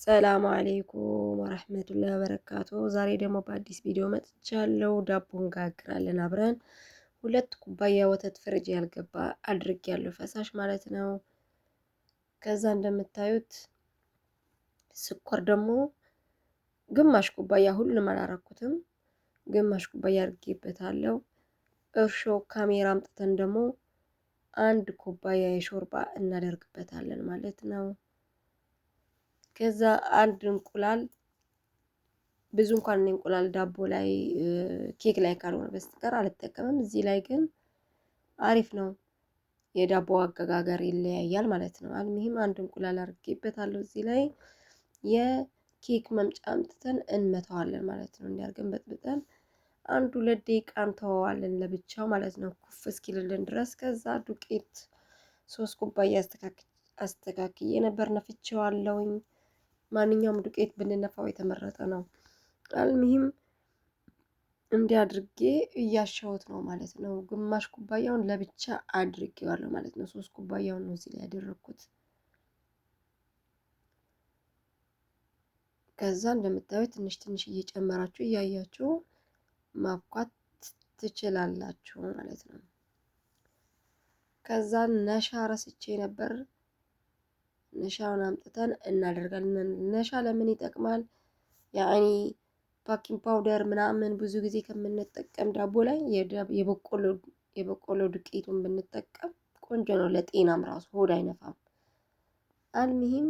ሰላም አለይኩም ወራህመቱላሂ ወበረካቱ። ዛሬ ደግሞ በአዲስ ቪዲዮ መጥቻለሁ። ዳቦ እንጋግራለን አብረን። 2 ኩባያ ወተት ፍሪጅ ያልገባ አድርጌያለሁ፣ ፈሳሽ ማለት ነው። ከዛ እንደምታዩት ስኳር ደግሞ ግማሽ ኩባያ፣ ሁሉንም አላረኩትም፣ ግማሽ ኩባያ አድርጌበታለሁ። እርሾ ካሜራ አምጥተን ደግሞ 1 ኩባያ የሾርባ እናደርግበታለን ማለት ነው። ከዛ አንድ እንቁላል፣ ብዙ እንኳን እንቁላል ዳቦ ላይ ኬክ ላይ ካልሆነ በስተቀር አልጠቀምም። እዚህ ላይ ግን አሪፍ ነው፣ የዳቦ አገጋገር ይለያያል ማለት ነው። አልሙሂም አንድ እንቁላል አድርጌበታለሁ። እዚህ ላይ የኬክ መምጫ አምጥተን እንመታዋለን ማለት ነው። እንዲያርገን በጥብጠን 1-2 ደቂቃ እንተወዋለን ለብቻው ማለት ነው፣ ኩፍ እስኪልልን ድረስ። ከዛ ዱቄት 3 ኩባያ አስተካክዬ ነበር፣ ነፍቼዋለሁኝ። ማንኛውም ዱቄት ብንነፋው የተመረጠ ነው። አልሙሂም እንዲያድርጌ እያሻሁት ነው ማለት ነው። ግማሽ ኩባያውን ለብቻ አድርጌዋለሁ ማለት ነው። 3 ኩባያውን ነው እዚህ ላይ ያደረኩት። ከዛ እንደምታዩት ትንሽ ትንሽ እየጨመራችሁ እያያችሁ ማብኳት ትችላላችሁ ማለት ነው። ከዛ ነሻ ረስቼ ነበር፣ ነሻውን አምጥተን እናደርጋለን። ነሻ ለምን ይጠቅማል? ያኒ ባኪንግ ፓውደር ምናምን ብዙ ጊዜ ከምንጠቀም ዳቦ ላይ የበቆሎ ዱቄቱን ብንጠቀም ቆንጆ ነው፣ ለጤናም ራሱ ሆድ አይነፋም። አልሙሂም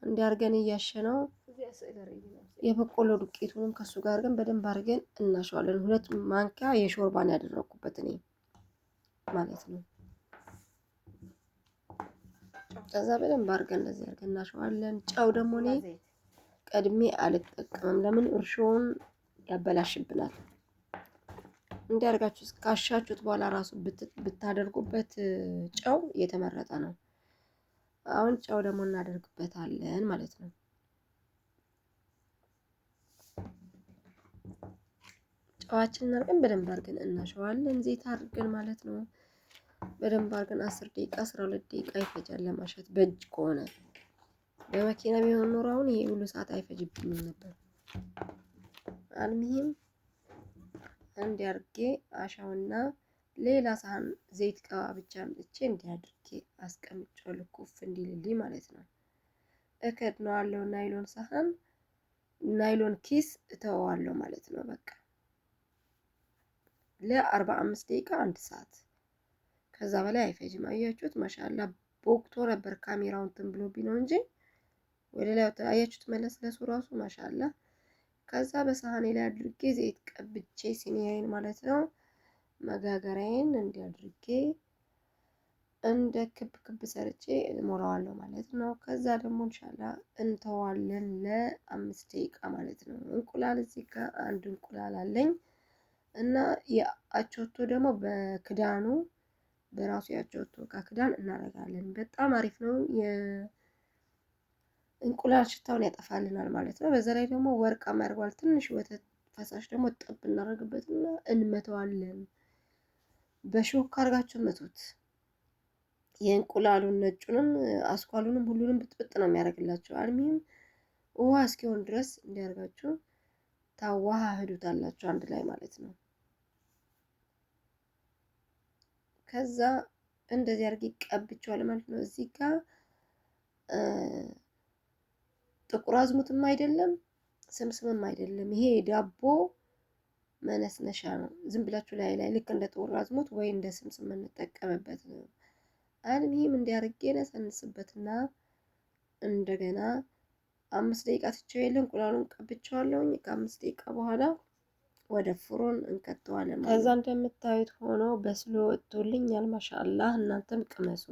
እንዲያርገን እያሸነው የበቆሎ ዱቄቱንም ከሱ ጋር ግን በደንብ አድርገን እናሸዋለን። 2 ማንኪያ የሾርባን ያደረኩበት እኔ ማለት ነው። ከዛ በደንብ አድርገን እንደዚህ አድርገን እናሸዋለን። ጨው ደግሞ እኔ ቀድሜ አልጠቀምም፣ ለምን እርሾውን ያበላሽብናል። እንዲያርጋችሁ ካሻችሁት በኋላ ራሱ ብታደርጉበት ጨው የተመረጠ ነው። አሁን ጨው ደግሞ እናደርግበታለን ማለት ነው። ጨዋችንን አድርገን በደንብ አድርገን እናሸዋለን፣ ዘይት አድርገን ማለት ነው። በደንብ አድርገን 10 ደቂቃ 12 ደቂቃ ይፈጃል ለማሸት። በእጅ ከሆነ በመኪና ቢሆን ኖሮ አሁን ይሄ ሁሉ ሰዓት አይፈጅብኝም ነበር። አልሙሂም እንዲያርጌ አሻውና ሌላ ሳህን ዘይት ቀባ ብቻ አምጥቼ እንዲያድርጌ አስቀምጫለሁ፣ ኩፍ እንዲልልኝ ማለት ነው። እከድነዋለሁ፣ ናይሎን ሳህን ናይሎን ኪስ እተወዋለሁ ማለት ነው። በቃ ለ45 ደቂቃ 1 ሰዓት፣ ከዛ በላይ አይፈጅም። አያችሁት? ማሻአላ ቦክቶ ነበር ካሜራው እንትን ብሎብኝ ነው እንጂ ወደ ላይ አያችሁት? መለስለሱ ራሱ ማሻአላ። ከዛ በሳህኔ ላይ አድርጌ ዘይት ቀብቼ ሲኒያዬን ማለት ነው፣ መጋገሪያዬን እንዲያድርጌ እንደ ክብ ክብ ሰርቼ ሞላዋለሁ ማለት ነው። ከዛ ደግሞ ኢንሻአላ እንተዋለን ለ5 ደቂቃ ማለት ነው። እንቁላል እዚህ ጋር 1 እንቁላል አለኝ እና የአቾቶ ደግሞ በክዳኑ በራሱ የአቾቶ ክዳን እናደርጋለን። በጣም አሪፍ ነው፣ የእንቁላል ሽታውን ያጠፋልናል ማለት ነው። በዛ ላይ ደግሞ ወርቃማ ያደርገዋል። ትንሽ ወተት ፈሳሽ ደግሞ ጠብ እናደርግበትና እንመተዋለን። በሾክ አድርጋችሁ መቱት። የእንቁላሉን ነጩንም አስኳሉንም ሁሉንም ብጥብጥ ነው የሚያደርግላችሁ። አልሙሂም ውሃ እስኪሆን ድረስ እንዲያርጋችሁ ታዋህዱታላችሁ አንድ ላይ ማለት ነው። ከዛ እንደዚህ አድርጌ ቀብቼዋለሁ ማለት ነው። እዚህ ጋር ጥቁር አዝሙድም አይደለም ስምስምም አይደለም፣ ይሄ ዳቦ መነስነሻ ነው። ዝም ብላችሁ ላይ ልክ እንደ ጥቁር አዝሙድ ወይ እንደ ስምስም እንጠቀምበት ነው። አልሙሂም እንዲያርጌ ነሰንስበትና እንደገና 5 ደቂቃ ትቼው የለ እንቁላሉን ቀብቼዋለሁኝ። ከ5 ደቂቃ በኋላ ወደ ፍሮን እንከተዋለን። ከዛ እንደምታዩት ሆኖ በስሎ ወጥቶልኛል። ማሻአላህ እናንተም ቅመሱ።